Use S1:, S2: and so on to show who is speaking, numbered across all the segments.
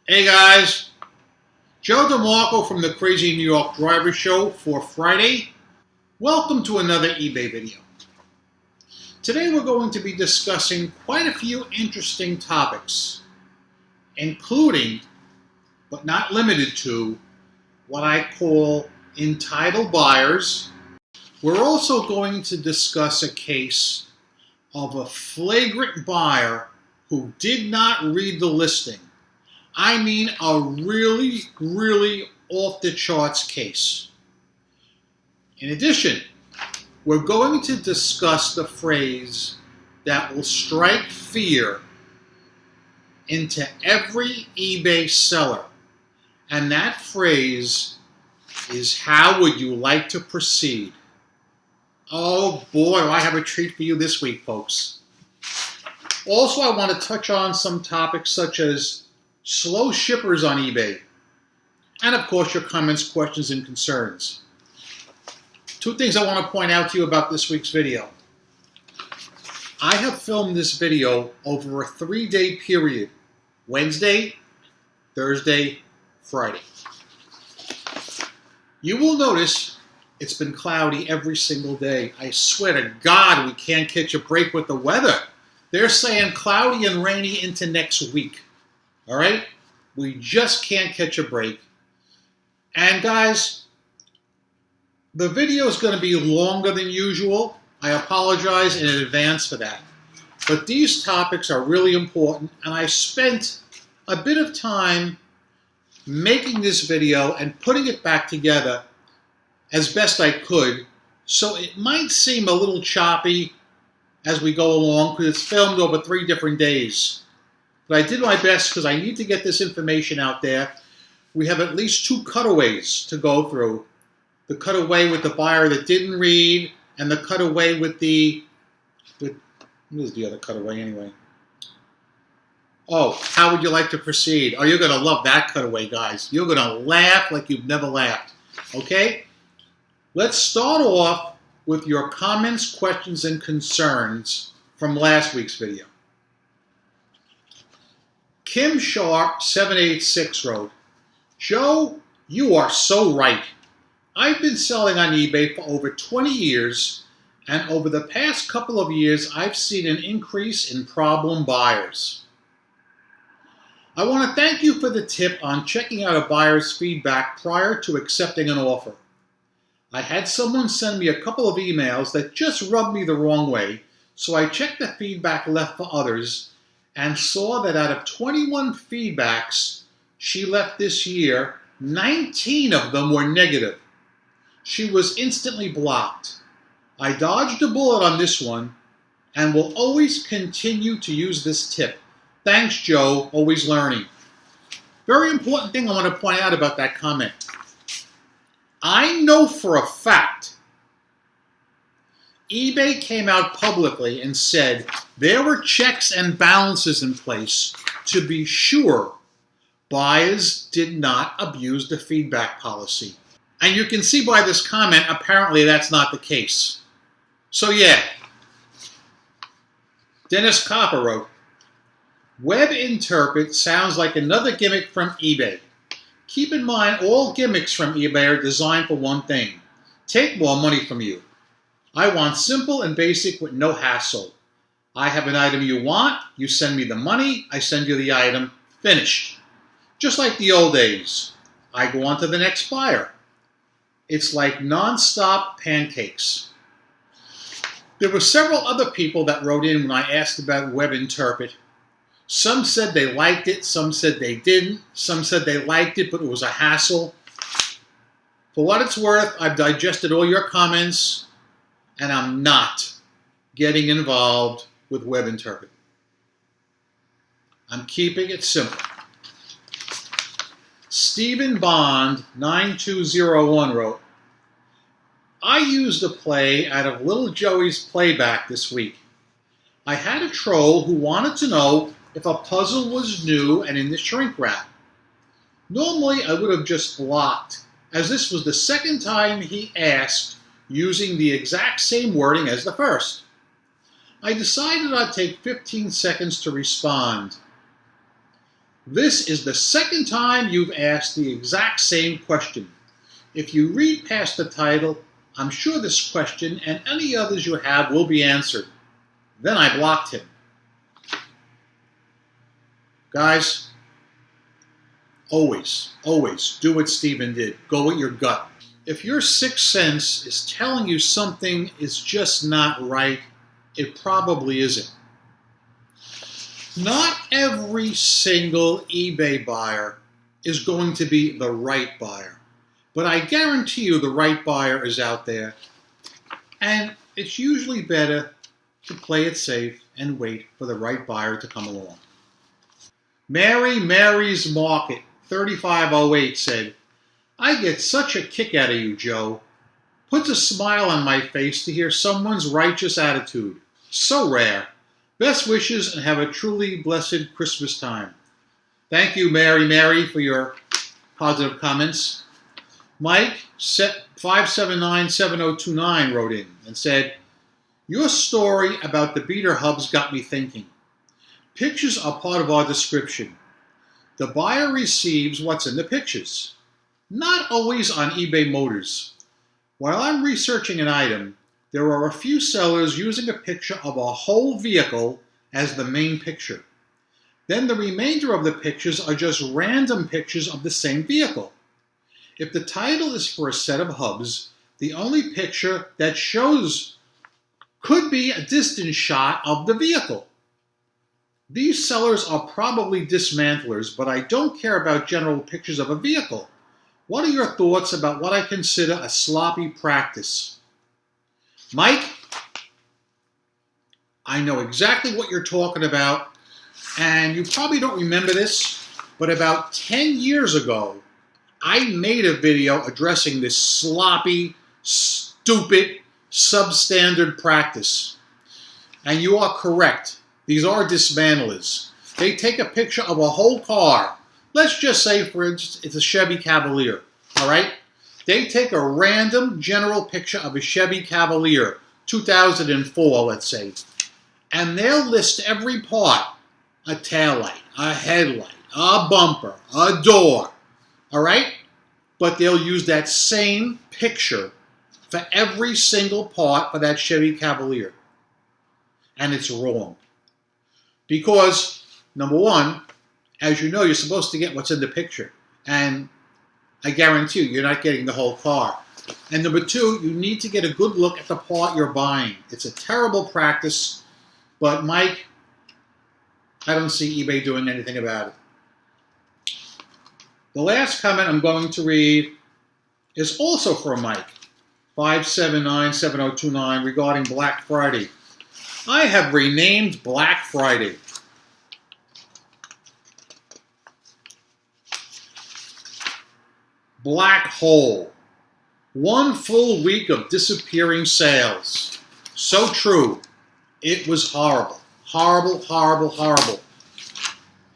S1: Hey guys, Joe DeMarco from the Crazy New York Driver Show for Friday. Welcome to another eBay video. Today we're going to be discussing quite a few interesting topics, including, but not limited to, what I call entitled buyers. We're also going to discuss a case of a flagrant buyer who did not read the listing. I mean a really off-the-charts case. In addition, we're going to discuss the phrase that will strike fear into every eBay seller. And that phrase is, how would you like to proceed? Oh boy, do I have a treat for you this week, folks. Also, I want to touch on some topics such as slow shippers on eBay, and of course your comments, questions, and concerns. Two things I want to point out to you about this week's video. I have filmed this video over a 3-day period: Wednesday, Thursday, Friday. You will notice it's been cloudy every single day. I swear to God, we can't catch a break with the weather. They're saying cloudy and rainy into next week. All right? We just can't catch a break. And guys, the video is going to be longer than usual. I apologize in advance for that. But these topics are really important, and I spent a bit of time making this video and putting it back together as best I could. So it might seem a little choppy as we go along because it's filmed over 3 different days. But I did my best because I need to get this information out there. We have at least 2 cutaways to go through. The cutaway with the buyer that didn't read, and the cutaway with the... what is the other cutaway anyway? Oh, how would you like to proceed? Oh, you're going to love that cutaway, guys. You're going to laugh like you've never laughed. Okay? Let's start off with your comments, questions, and concerns from last week's video. Kim Sharp 786 wrote, Joe, you are so right. I've been selling on eBay for over 20 years, and over the past couple of years, I've seen an increase in problem buyers. I want to thank you for the tip on checking out a buyer's feedback prior to accepting an offer. I had someone send me a couple of emails that just rubbed me the wrong way, so I checked the feedback left for others and saw that out of 21 feedbacks she left this year, 19 of them were negative. She was instantly blocked. I dodged a bullet on this one and will always continue to use this tip. Thanks, Joe. Always learning. Very important thing I want to point out about that comment. I know for a fact eBay came out publicly and said there were checks and balances in place to be sure buyers did not abuse the feedback policy. And you can see by this comment, apparently that's not the case. So yeah. Dennis Copper wrote, Web Interpret sounds like another gimmick from eBay. Keep in mind all gimmicks from eBay are designed for one thing: take more money from you. I want simple and basic with no hassle. I have an item you want, you send me the money, I send you the item, finished. Just like the old days. I go on to the next buyer. It's like non-stop pancakes. There were several other people that wrote in when I asked about Web Interpret. Some said they liked it, some said they didn't, some said they liked it but it was a hassle. For what it's worth, I've digested all your comments, and I'm not getting involved with Web Interpret. I'm keeping it simple. Stephen Bond 9201 wrote, I used a play out of Little Joey's Playback this week. I had a troll who wanted to know if a puzzle was new and in the shrink wrap. Normally I would have just blocked, as this was the second time he asked using the exact same wording as the first. I decided I'd take 15 seconds to respond. This is the second time you've asked the exact same question. If you read past the title, I'm sure this question and any others you have will be answered. Then I blocked him. Guys, always do what Stephen did. Go with your gut. If your sixth sense is telling you something is just not right, it probably isn't. Not every single eBay buyer is going to be the right buyer, but I guarantee you the right buyer is out there, and it's usually better to play it safe and wait for the right buyer to come along. Mary's Market 3508 said, I get such a kick out of you, Joe. Puts a smile on my face to hear someone's righteous attitude. So rare. Best wishes and have a truly blessed Christmas time. Thank you, Mary, for your positive comments. Mike 5797029 wrote in and said, your story about the beater hubs got me thinking. Pictures are part of our description. The buyer receives what's in the pictures. Not always on eBay Motors. While I'm researching an item, there are a few sellers using a picture of a whole vehicle as the main picture. Then the remainder of the pictures are just random pictures of the same vehicle. If the title is for a set of hubs, the only picture that shows could be a distance shot of the vehicle. These sellers are probably dismantlers, but I don't care about general pictures of a vehicle. What are your thoughts about what I consider a sloppy practice? Mike, I know exactly what you're talking about, and you probably don't remember this, but about 10 years ago, I made a video addressing this sloppy, stupid, substandard practice. And you are correct. These are dismantlers. They take a picture of a whole car. Let's just say, for instance, it's a Chevy Cavalier, all right? They take a random general picture of a Chevy Cavalier, 2004, let's say, and they'll list every part, a taillight, a headlight, a bumper, a door, all right? But they'll use that same picture for every single part for that Chevy Cavalier. And it's wrong. Because, number one, as you know, you're supposed to get what's in the picture. And I guarantee you're not getting the whole car. And number two, you need to get a good look at the part you're buying. It's a terrible practice, but Mike, I don't see eBay doing anything about it. The last comment I'm going to read is also from Mike, 5797029, regarding Black Friday. I have renamed Black Friday. Black hole. One full week of disappearing sales. So true. It was horrible. Horrible, horrible, horrible.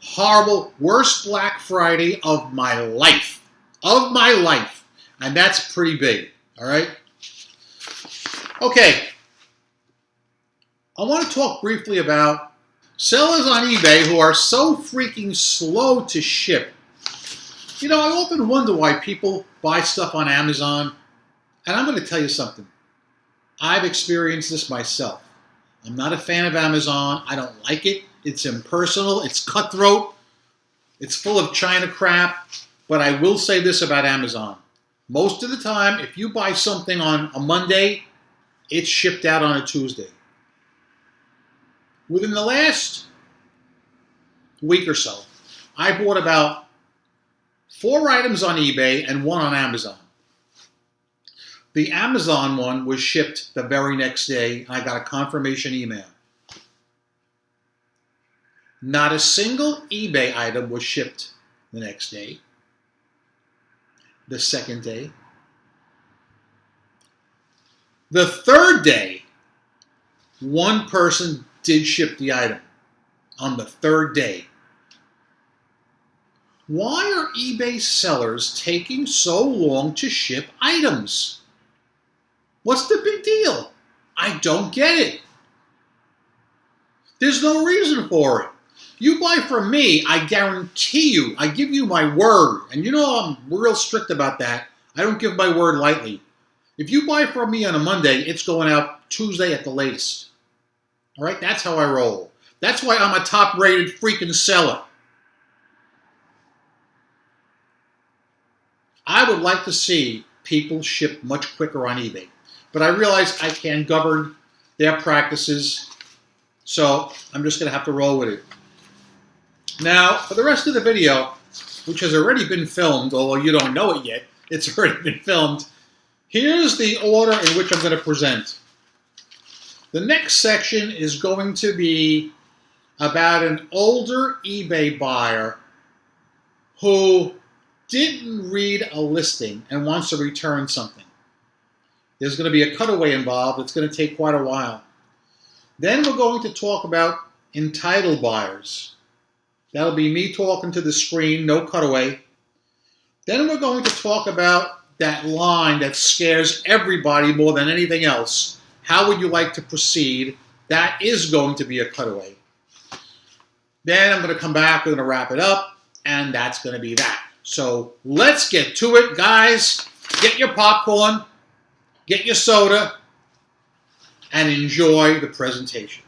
S1: Horrible. Worst Black Friday of my life. Of my life. And that's pretty big. All right? Okay. I want to talk briefly about sellers on eBay who are so freaking slow to ship. You know, I often wonder why people buy stuff on Amazon, and I'm going to tell you something. I've experienced this myself. I'm not a fan of Amazon. I don't like it. It's impersonal. It's cutthroat. It's full of China crap. But I will say this about Amazon. Most of the time, if you buy something on a Monday, it's shipped out on a Tuesday. Within the last week or so, I bought about 4 items on eBay and 1 on Amazon. The Amazon one was shipped the very next day, and I got a confirmation email. Not a single eBay item was shipped the next day, the second day. The third day, one person did ship the item on the third day. Why are eBay sellers taking so long to ship items? What's the big deal? I don't get it. There's no reason for it. You buy from me, I guarantee you, I give you my word. And you know I'm real strict about that. I don't give my word lightly. If you buy from me on a Monday, it's going out Tuesday at the latest. All right? That's how I roll. That's why I'm a top-rated freaking seller. I would like to see people ship much quicker on eBay. But I realize I can't govern their practices, so I'm just going to have to roll with it. Now, for the rest of the video, which has already been filmed, although you don't know it yet, it's already been filmed, here's the order in which I'm going to present. The next section is going to be about an older eBay buyer who didn't read a listing and wants to return something. There's going to be a cutaway involved. It's going to take quite a while. Then we're going to talk about entitled buyers. That'll be me talking to the screen, no cutaway. Then we're going to talk about that line that scares everybody more than anything else. How would you like to proceed? That is going to be a cutaway. Then I'm going to come back, we're going to wrap it up, and that's going to be that. So let's get to it, guys. Get your popcorn, get your soda, and enjoy the presentation.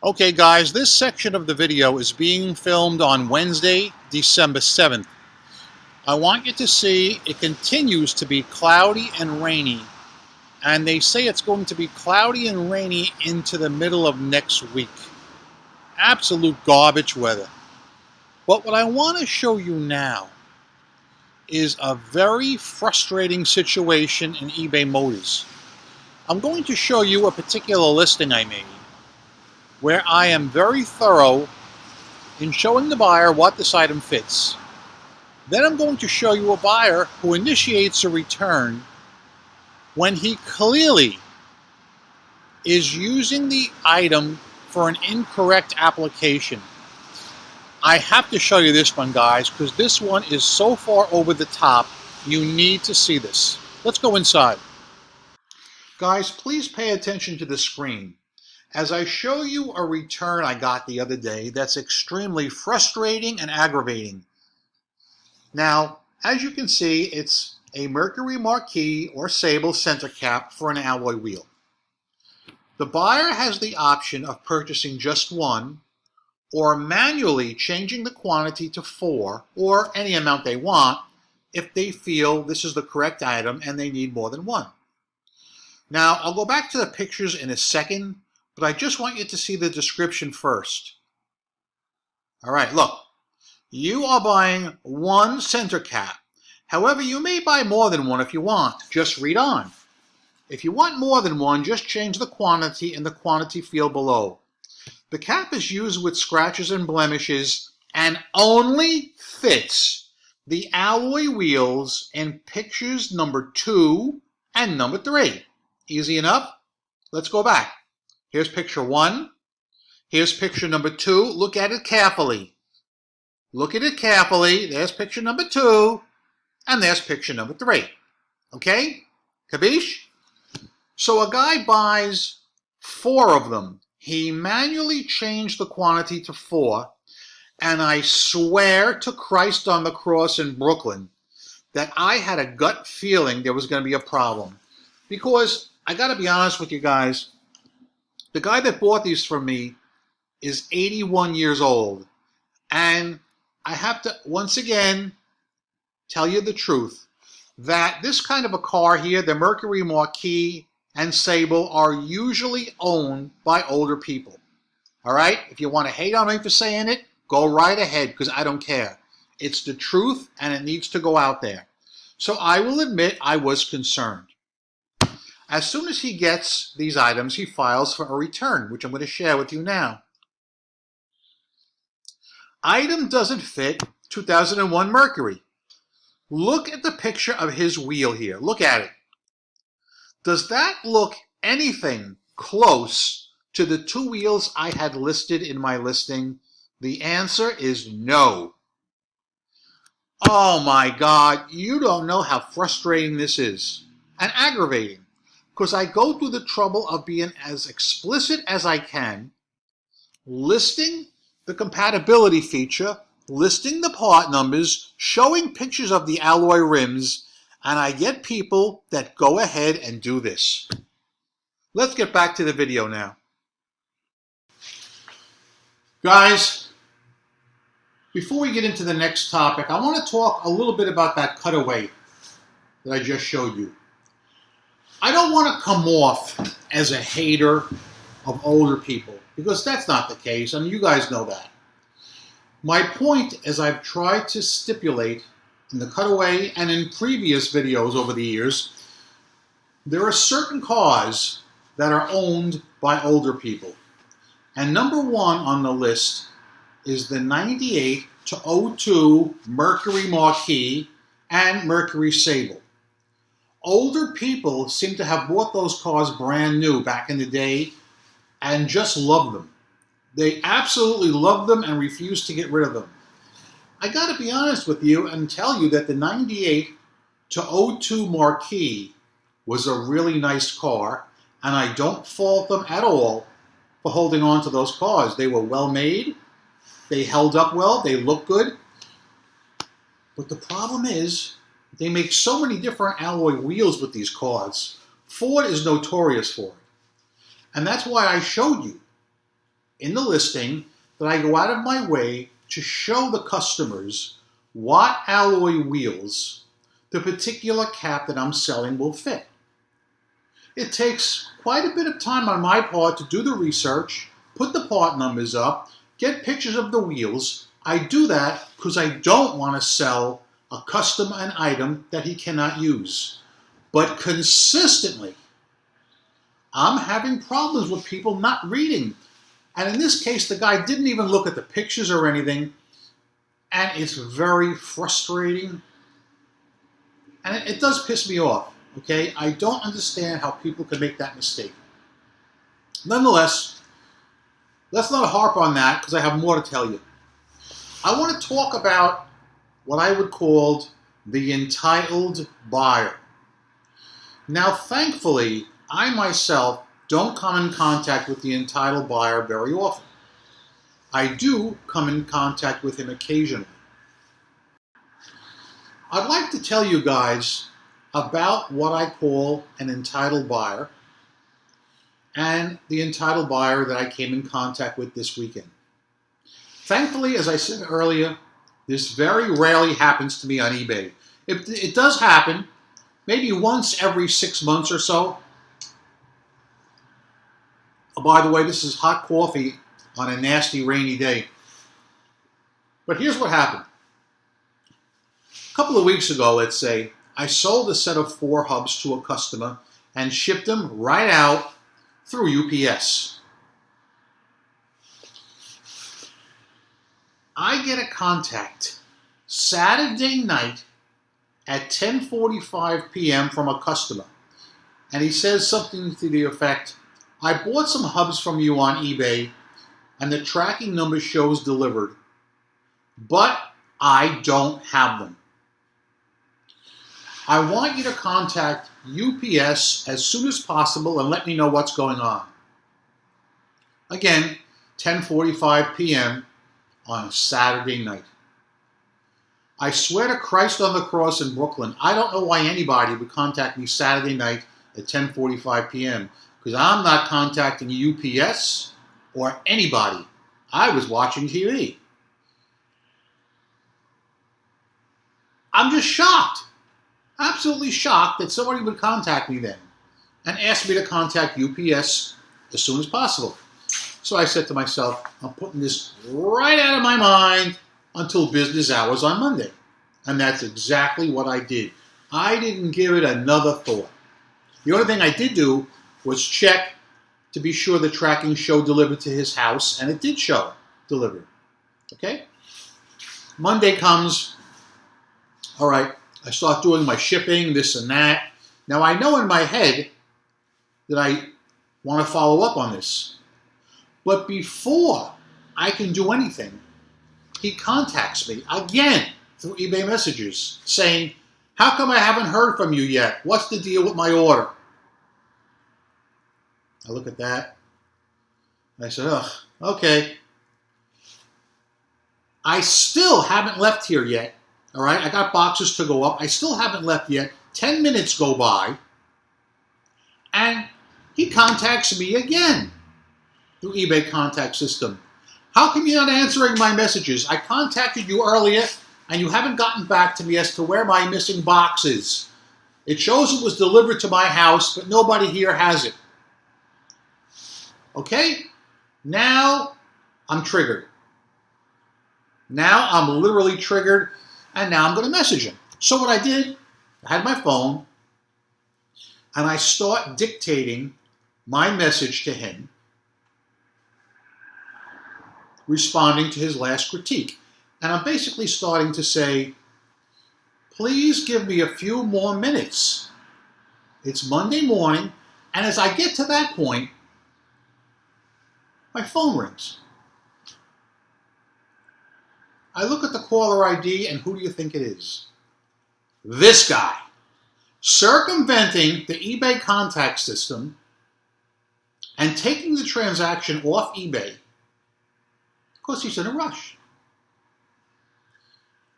S1: Okay, guys, this section of the video is being filmed on Wednesday, December 7th. I want you to see it continues to be cloudy and rainy, and they say it's going to be cloudy and rainy into the middle of next week. Absolute garbage weather. But what I want to show you now is a very frustrating situation in eBay Motors. I'm going to show you a particular listing I made where I am very thorough in showing the buyer what this item fits. Then I'm going to show you a buyer who initiates a return when he clearly is using the item for an incorrect application. I have to show you this one, guys, because this one is so far over the top. You need to see this. Let's go inside. Guys, please pay attention to the screen as I show you a return I got the other day that's extremely frustrating and aggravating. Now, as you can see, it's a Mercury Marquis or Sable center cap for an alloy wheel. The buyer has the option of purchasing just one or manually changing the quantity to 4 or any amount they want if they feel this is the correct item and they need more than one. Now, I'll go back to the pictures in a second, but I just want you to see the description first. All right, look. You are buying one center cap. However, you may buy more than one if you want. Just read on. If you want more than one, just change the quantity in the quantity field below. The cap is used with scratches and blemishes and only fits the alloy wheels in pictures number 2 and number 3. Easy enough? Let's go back. Here's picture 1. Here's picture number 2. Look at it carefully. Look at it carefully. There's picture number 2. And there's picture number 3. Okay? Capiche? So a guy buys 4 of them. He manually changed the quantity to 4. And I swear to Christ on the cross in Brooklyn that I had a gut feeling there was going to be a problem. Because I got to be honest with you guys, the guy that bought these from me is 81 years old. And I have to, once again, tell you the truth, that this kind of a car here, the Mercury Marquis and Sable, are usually owned by older people. All right? If you want to hate on me for saying it, go right ahead, because I don't care. It's the truth, and it needs to go out there. So I will admit I was concerned. As soon as he gets these items, he files for a return, which I'm going to share with you now. Item doesn't fit 2001 Mercury. Look at the picture of his wheel here. Look at it. Does that look anything close to the 2 wheels I had listed in my listing? The answer is no. Oh my God, you don't know how frustrating this is and aggravating, because I go through the trouble of being as explicit as I can, listing the compatibility feature, listing the part numbers, showing pictures of the alloy rims, and I get people that go ahead and do this. Let's get back to the video now. Guys, before we get into the next topic, I want to talk a little bit about that cutaway that I just showed you. I don't want to come off as a hater of older people, because that's not the case, and you guys know that. My point, as I've tried to stipulate in the cutaway and in previous videos over the years, there are certain cars that are owned by older people. And number one on the list is the 98 to 02 Mercury Marquis and Mercury Sable. Older people seem to have bought those cars brand new back in the day and just love them. They absolutely love them and refuse to get rid of them. I got to be honest with you and tell you that the 98 to 02 Marquis was a really nice car, and I don't fault them at all for holding on to those cars. They were well made, they held up well, they look good. But the problem is, they make so many different alloy wheels with these cars. Ford is notorious for it. And that's why I showed you in the listing that I go out of my way to show the customers what alloy wheels the particular cap that I'm selling will fit. It takes quite a bit of time on my part to do the research, put the part numbers up, get pictures of the wheels. I do that because I don't want to sell a customer an item that he cannot use. But consistently, I'm having problems with people not reading. And in this case, the guy didn't even look at the pictures or anything. And it's very frustrating. And it does piss me off, okay? I don't understand how people can make that mistake. Nonetheless, let's not harp on that because I have more to tell you. I want to talk about what I would call the entitled buyer. Now, thankfully, I myself don't come in contact with the entitled buyer very often. I do come in contact with him occasionally. I'd like to tell you guys about what I call an entitled buyer and the entitled buyer that I came in contact with this weekend. Thankfully, as I said earlier, this very rarely happens to me on eBay. It does happen, maybe once every 6 months or so. Oh, by the way, this is hot coffee on a nasty rainy day. But here's what happened. A couple of weeks ago, let's say, I sold a set of 4 hubs to a customer and shipped them right out through UPS. I get a contact Saturday night at 10:45 p.m. from a customer. And he says something to the effect, I bought some hubs from you on eBay and the tracking number shows delivered, but I don't have them. I want you to contact UPS as soon as possible and let me know what's going on. Again, 10:45 p.m. on a Saturday night. I swear to Christ on the cross in Brooklyn, I don't know why anybody would contact me Saturday night at 10:45 p.m. because I'm not contacting UPS or anybody. I was watching TV. I'm just shocked, absolutely shocked that somebody would contact me then and ask me to contact UPS as soon as possible. So I said to myself, I'm putting this right out of my mind until business hours on Monday. And that's exactly what I did. I didn't give it another thought. The only thing I did do was check to be sure the tracking showed delivered to his house, and it did show delivered. Okay? Monday comes. All right, I start doing my shipping, this and that. Now, I know in my head that I want to follow up on this. But before I can do anything, he contacts me again through eBay messages saying, how come I haven't heard from you yet? What's the deal with my order? I look at that I said, ugh, okay. I still haven't left here yet. All right, I got boxes to go up. I still haven't left yet. 10 minutes go by, and he contacts me again through eBay contact system. How come you're not answering my messages? I contacted you earlier, and you haven't gotten back to me as to where my missing box is. It shows it was delivered to my house, but nobody here has it. Okay? Now I'm triggered. Now I'm literally triggered, and now I'm going to message him. So what I did, I had my phone, and I start dictating my message to him, responding to his last critique. And I'm basically starting to say, please give me a few more minutes. It's Monday morning, and as I get to that point, my phone rings. I look at the caller ID, and who do you think it is? This guy, circumventing the eBay contact system and taking the transaction off eBay because he's in a rush.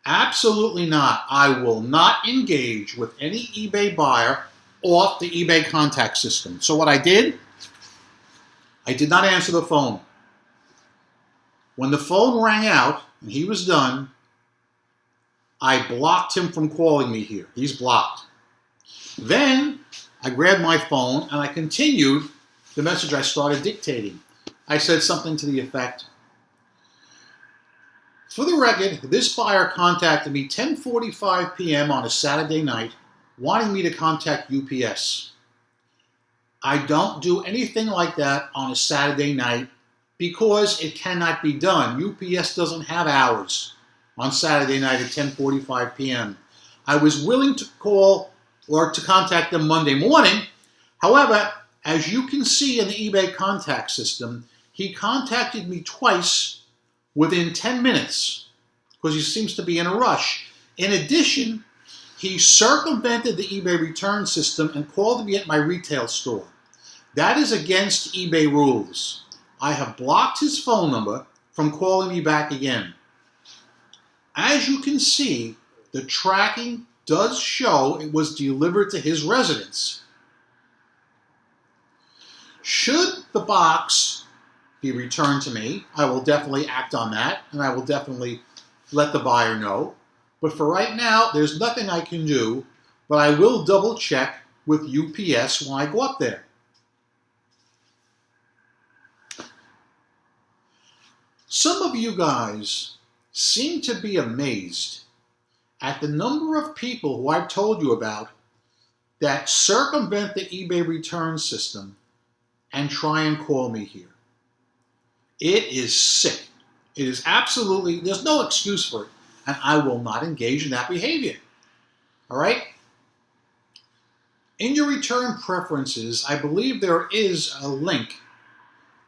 S1: Absolutely not. I will not engage with any eBay buyer off the eBay contact system. So what I did not answer the phone. When the phone rang out and he was done, I blocked him from calling me here. He's blocked. Then I grabbed my phone and I continued the message I started dictating. I said something to the effect, for the record, this buyer contacted me 10:45 p.m. on a Saturday night wanting me to contact UPS. I don't do anything like that on a Saturday night because it cannot be done. UPS doesn't have hours on Saturday night at 10:45 p.m. I was willing to call or to contact them Monday morning. However, as you can see in the eBay contact system, he contacted me twice within 10 minutes because he seems to be in a rush. In addition, he circumvented the eBay return system and called me at my retail store. That is against eBay rules. I have blocked his phone number from calling me back again. As you can see, the tracking does show it was delivered to his residence. Should the box be returned to me, I will definitely act on that, and I will definitely let the buyer know. But for right now, there's nothing I can do, but I will double check with UPS when I go up there. Some of you guys seem to be amazed at the number of people who I've told you about that circumvent the eBay return system and try and call me here. It is sick. It is absolutely, there's no excuse for it, and I will not engage in that behavior. All right? In your return preferences, I believe there is a link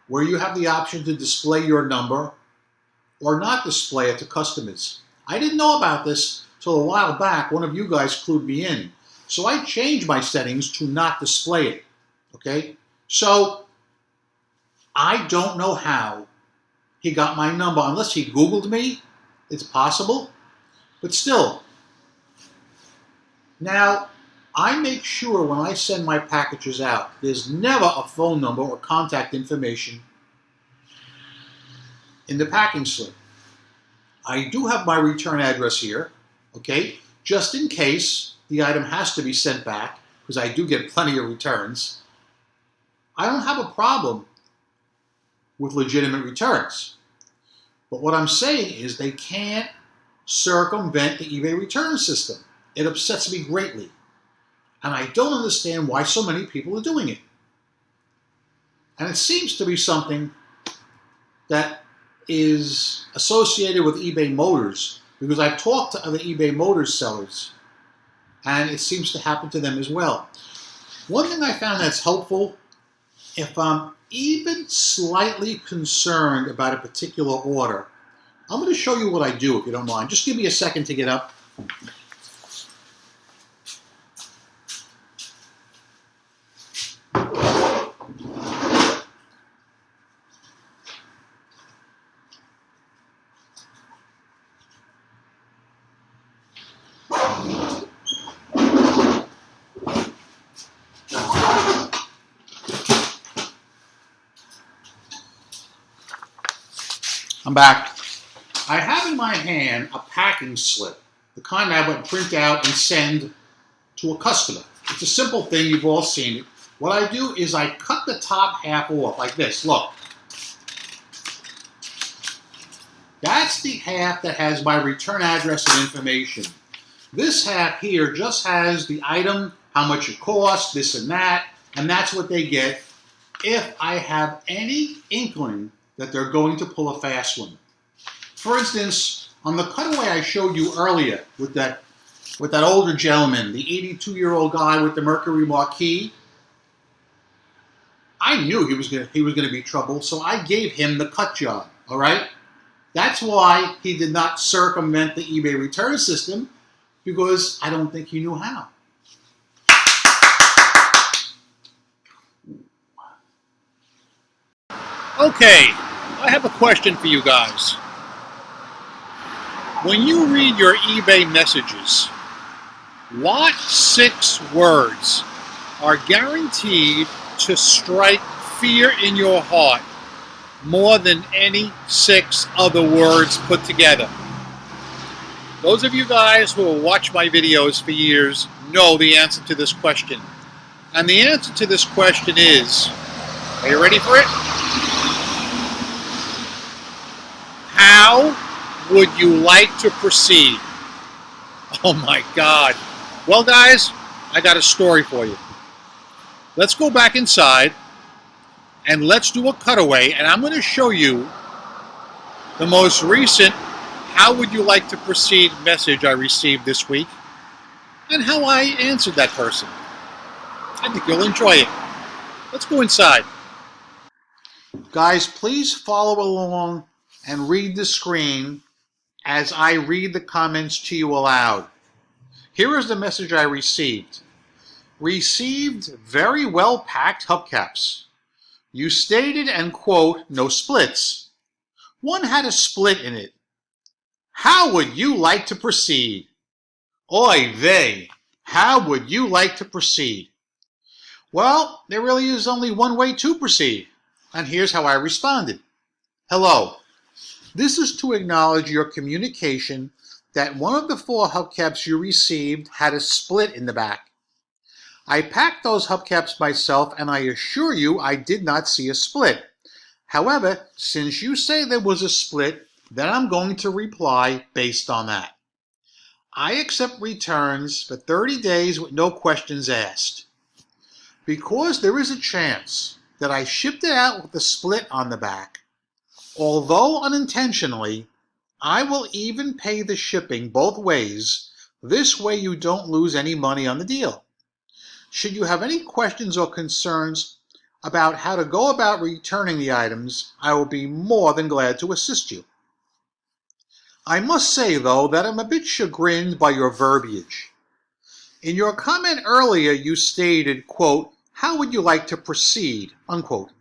S1: where you have the option to display your number or not display it to customers. I didn't know about this till a while back. One of you guys clued me in. So I changed my settings to not display it. Okay? So I don't know how he got my number. Unless he Googled me, it's possible. But still. Now, I make sure when I send my packages out, there's never a phone number or contact information in the packing slip. I do have my return address here, okay, just in case the item has to be sent back, because I do get plenty of returns. I don't have a problem with legitimate returns. But what I'm saying is they can't circumvent the eBay return system. It upsets me greatly. And I don't understand why so many people are doing it. And it seems to be something that is associated with eBay Motors, because I've talked to other eBay Motors sellers, and it seems to happen to them as well. One thing I found that's helpful, if I'm even slightly concerned about a particular order, I'm going to show you what I do, if you don't mind. Just give me a second to get up. I'm back. I have in my hand a packing slip, the kind I would print out and send to a customer. It's a simple thing, you've all seen it. What I do is I cut the top half off like this, look. That's the half that has my return address and information. This half here just has the item, how much it costs, this and that's what they get if I have any inkling that they're going to pull a fast one. For instance, on the cutaway I showed you earlier with that older gentleman, the 82-year-old guy with the Mercury Marquis, I knew he was going to be trouble, so I gave him the cut job, all right? That's why he did not circumvent the eBay return system, because I don't think he knew how. Okay, I have a question for you guys. When you read your eBay messages, what 6 words are guaranteed to strike fear in your heart more than any 6 other words put together? Those of you guys who have watched my videos for years know the answer to this question. And the answer to this question is, are you ready for it? How would you like to proceed? Oh my God. Well guys, I got a story for you. Let's go back inside and let's do a cutaway, and I'm going to show you the most recent "How would you like to proceed" message I received this week and how I answered that person. I think you'll enjoy it. Let's go inside. Guys, please follow along and read the screen as I read the comments to you aloud. Here is the message I received. Received very well packed hubcaps. You stated, and quote, no splits. One had a split in it. How would you like to proceed? Oy vey, how would you like to proceed? Well, there really is only one way to proceed, and here's how I responded. Hello. This is to acknowledge your communication that one of the 4 hubcaps you received had a split in the back. I packed those hubcaps myself, and I assure you I did not see a split. However, since you say there was a split, then I'm going to reply based on that. I accept returns for 30 days with no questions asked. Because there is a chance that I shipped it out with a split on the back, although unintentionally, I will even pay the shipping both ways. This way you don't lose any money on the deal. Should you have any questions or concerns about how to go about returning the items, I will be more than glad to assist you. I must say, though, that I'm a bit chagrined by your verbiage. In your comment earlier, you stated, quote, how would you like to proceed, unquote.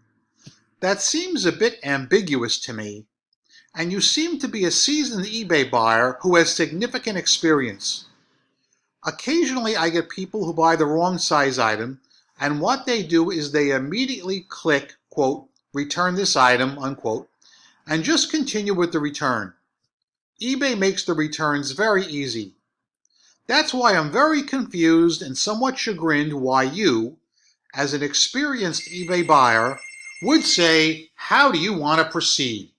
S1: That seems a bit ambiguous to me, and you seem to be a seasoned eBay buyer who has significant experience. Occasionally I get people who buy the wrong size item, and what they do is they immediately click, quote, return this item, unquote, and just continue with the return. eBay makes the returns very easy. That's why I'm very confused and somewhat chagrined why you, as an experienced eBay buyer, would say, how do you want to proceed?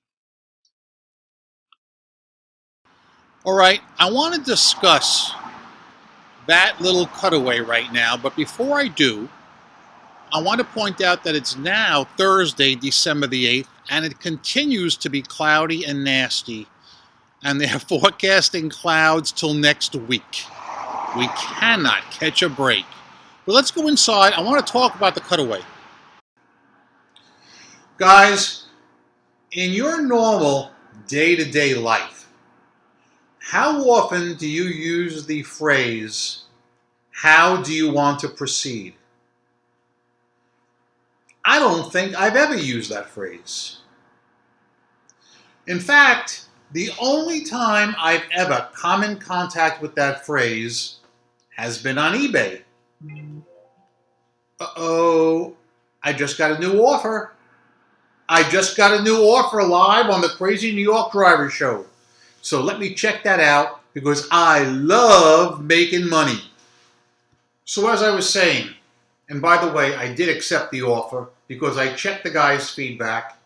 S1: All right, I want to discuss that little cutaway right now, but before I do, I want to point out that it's now Thursday, December the 8th, and it continues to be cloudy and nasty, and they're forecasting clouds till next week. We cannot catch a break. But let's go inside. I want to talk about the cutaway. Guys, in your normal day-to-day life, how often do you use the phrase, how do you want to proceed? I don't think I've ever used that phrase. In fact, the only time I've ever come in contact with that phrase has been on eBay. Uh-oh, I just got a new offer. I just got a new offer live on the Crazy New York Driver Show. So let me check that out because I love making money. So as I was saying, and by the way, I did accept the offer because I checked the guy's feedback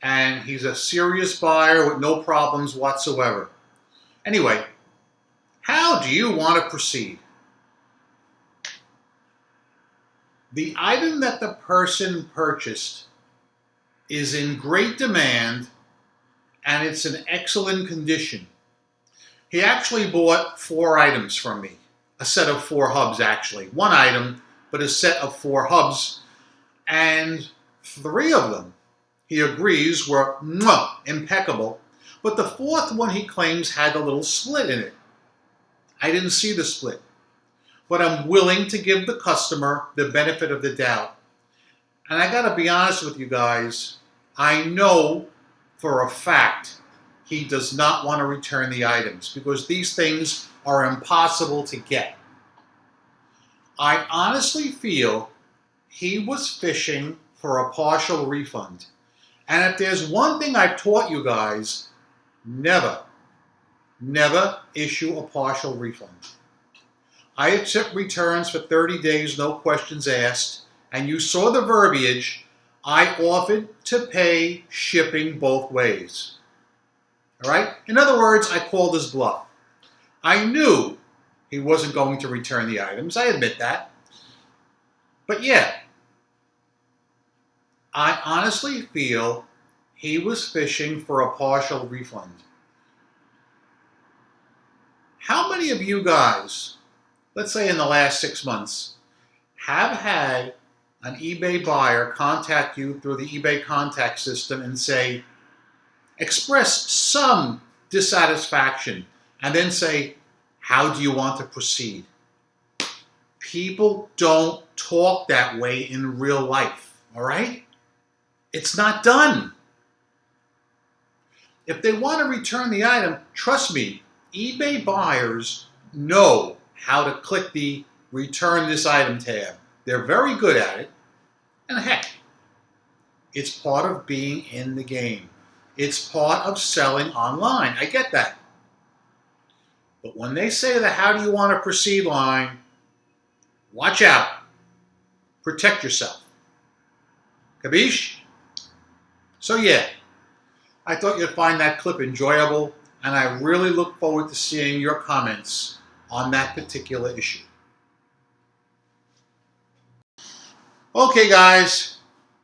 S1: and he's a serious buyer with no problems whatsoever. Anyway, how do you want to proceed? The item that the person purchased is in great demand and it's in excellent condition. He actually bought 4 items from me, a set of 4 hubs actually. 1 item, but a set of 4 hubs, and 3 of them, he agrees, were impeccable, but the 4th one he claims had a little split in it. I didn't see the split, but I'm willing to give the customer the benefit of the doubt. And I gotta be honest with you guys, I know for a fact he does not want to return the items because these things are impossible to get. I honestly feel he was fishing for a partial refund. And if there's one thing I've taught you guys, never issue a partial refund. I accept returns for 30 days, no questions asked, and you saw the verbiage. I offered to pay shipping both ways. All right? In other words, I called his bluff. I knew he wasn't going to return the items. I admit that. But yeah, I honestly feel he was fishing for a partial refund. How many of you guys, let's say in the last 6 months, have had an eBay buyer contact you through the eBay contact system and say, express some dissatisfaction, and then say, how do you want to proceed? People don't talk that way in real life, all right? It's not done. If they want to return the item, trust me, eBay buyers know how to click the return this item tab. They're very good at it. And heck, it's part of being in the game. It's part of selling online. I get that. But when they say the how do you want to proceed line, watch out. Protect yourself. Capiche? So yeah, I thought you'd find that clip enjoyable, and I really look forward to seeing your comments on that particular issue. Okay guys,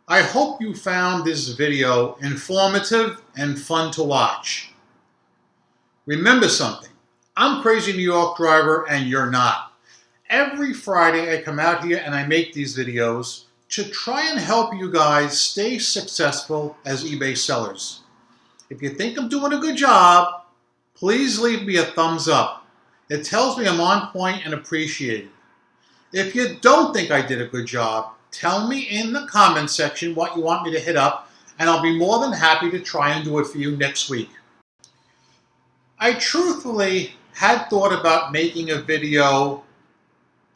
S1: I hope you found this video informative and fun to watch. Remember something, I'm Crazy New York Driver and you're not. Every Friday I come out here and I make these videos to try and help you guys stay successful as eBay sellers. If you think I'm doing a good job, please leave me a thumbs up. It tells me I'm on point and appreciated. If you don't think I did a good job, tell me in the comment section what you want me to hit up, and I'll be more than happy to try and do it for you next week. I truthfully had thought about making a video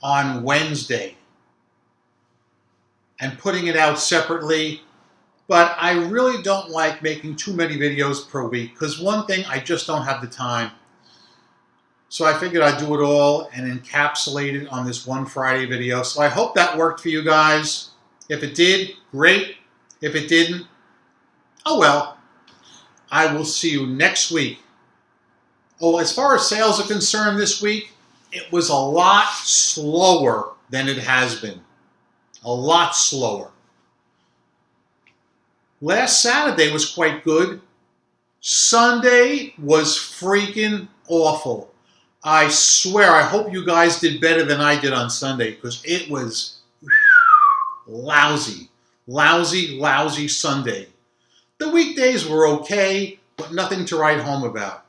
S1: on Wednesday and putting it out separately, but I really don't like making too many videos per week because one thing, I just don't have the time. So I figured I'd do it all and encapsulate it on this one Friday video. So I hope that worked for you guys. If it did, great. If it didn't, oh well. I will see you next week. Oh, as far as sales are concerned this week, it was a lot slower than it has been. A lot slower. Last Saturday was quite good. Sunday was freaking awful. I swear, I hope you guys did better than I did on Sunday because it was lousy. Lousy Sunday. The weekdays were okay, but nothing to write home about.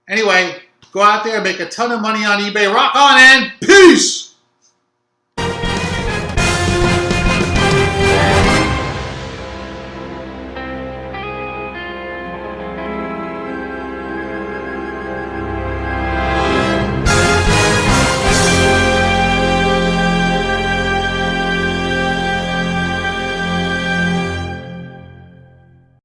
S1: Anyway, go out there, make a ton of money on eBay. Rock on and peace!